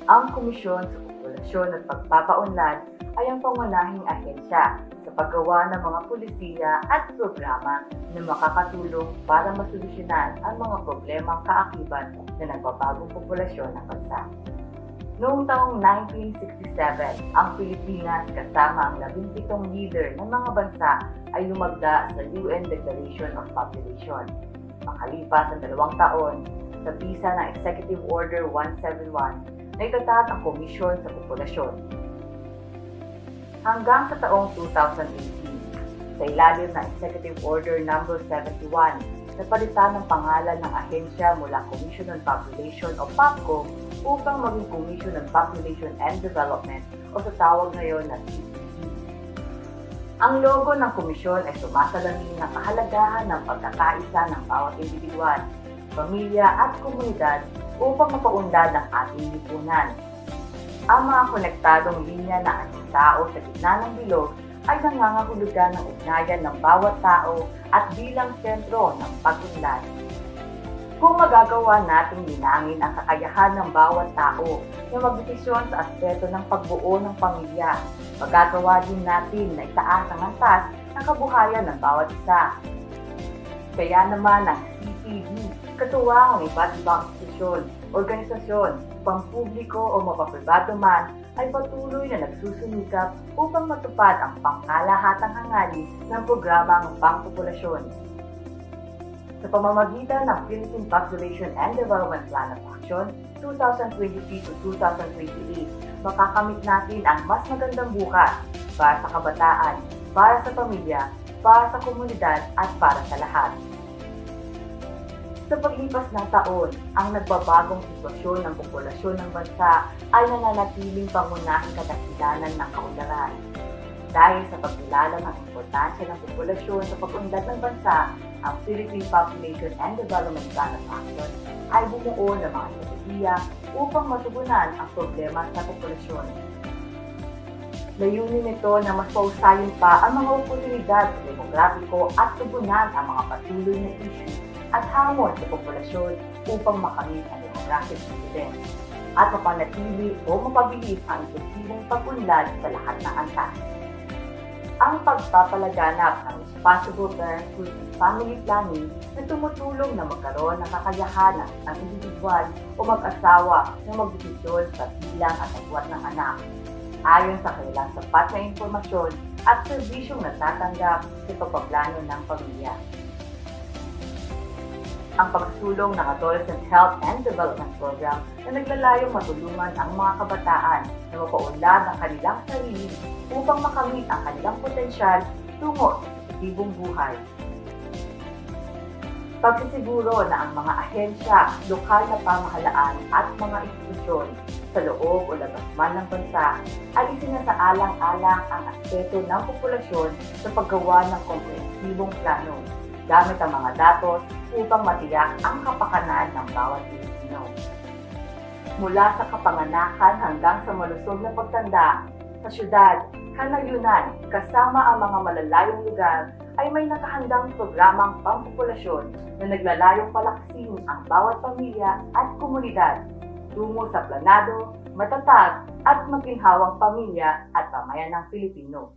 Ang Komisyon sa Populasyon at Pagpapaunlad ay ang pangunahing ahensya sa paggawa ng mga pulisiya at programa na makakatulong para masolusyonan ang mga problemang kaakibat ng nagbabagong populasyon ng bansa. Noong taong 1967, ang Pilipinas kasama ang 17 leader ng mga bansa ay lumagda sa UN Declaration of Population. Makalipas ang 2 taon, sa bisa ng Executive Order 171, naitatag ang Komisyon sa Populasyon. Hanggang sa taong 2018, sa ilalim ng Executive Order No. 71, napalitan ng pangalan ng ahensya mula Commission on Population o POPCO upang maging Commission on Population and Development o sa tawag ngayon na CPD. Ang logo ng komisyon ay sumasalamin ng kahalagahan ng pagkakaisa ng bawat individual, pamilya at komunidad upang mapaunlad ang ating lipunan. Ang mga konektadong linya na ating tao sa gitna ng bilog ay nangangahulugan ng ugnayan ng bawat tao at bilang sentro ng pag-unlad. Kung magagawa nating linangin ang kakayahan ng bawat tao na magdesisyon sa aspeto ng pagbuo ng pamilya, magagawa din natin na itaas ang antas ng kabuhayan ng bawat isa. Kaya naman ang CPD, katuwang ang iba't ibang institusyon, organisasyon, pampubliko o mapapribado man, ay patuloy na nagsusumikap upang matupad ang pangkalahatang hangarin ng programang pangpopulasyon. Sa pamamagitan ng Philippine Population and Development Plan of Action 2023 to 2028, makakamit natin ang mas magandang bukas para sa kabataan, para sa pamilya, para sa komunidad at para sa lahat. Sa paglipas ng taon, ang nagbabagong sitwasyon ng populasyon ng bansa ay nananatiling pangunahing kadahilanan ng kaunlaran. Dahil sa pagkilala ng importansya ng populasyon sa pag-unlad ng bansa, ang Philippine Population and Development Plan of Action ay bumuo ng mga estratehiya upang matugunan ang problema sa populasyon. Layunin nito na mas pausayin pa ang mga oportunidad sa demografiko at tugunan ang mga patuloy na issue at hamon sa populasyon upang makamit ang demographic dividend at mapanatili o mapabilis ang intensibong pag-unlad sa lahat ng antas. Ang pagpapalaganap ng responsible parenthood and family planning na tumutulong na magkaroon ng kakayahan ng individual o mag-asawa na magdesisyon sa bilang at agwat ng anak, ayon sa kanilang sapat na impormasyon at serbisyong natatanggap sa pagpaplano ng pamilya. Ang pagsulong ng Adolescent Health and Development Program na naglalayong matulungan ang mga kabataan na mapaunlad ang kanilang sarili upang makamit ang kanilang potensyal tungo sa positibong buhay. Pagsisiguro na ang mga ahensya, lokal na pamahalaan at mga institusyon sa loob o labas man ng bansa ay isinasaalang-alang ang aspeto ng populasyon sa paggawa ng komprehensibong plano gamit ang mga datos upang matiyak ang kapakanan ng bawat Pilipino. Mula sa kapanganakan hanggang sa malusog na pagtanda, sa syudad, kanayunan, kasama ang mga malalayong lugar, ay may nakahandang programang pampopulasyon na naglalayong palakasin ang bawat pamilya at komunidad tungo sa planado, matatag at maginhawang pamilya at pamayanang Pilipino.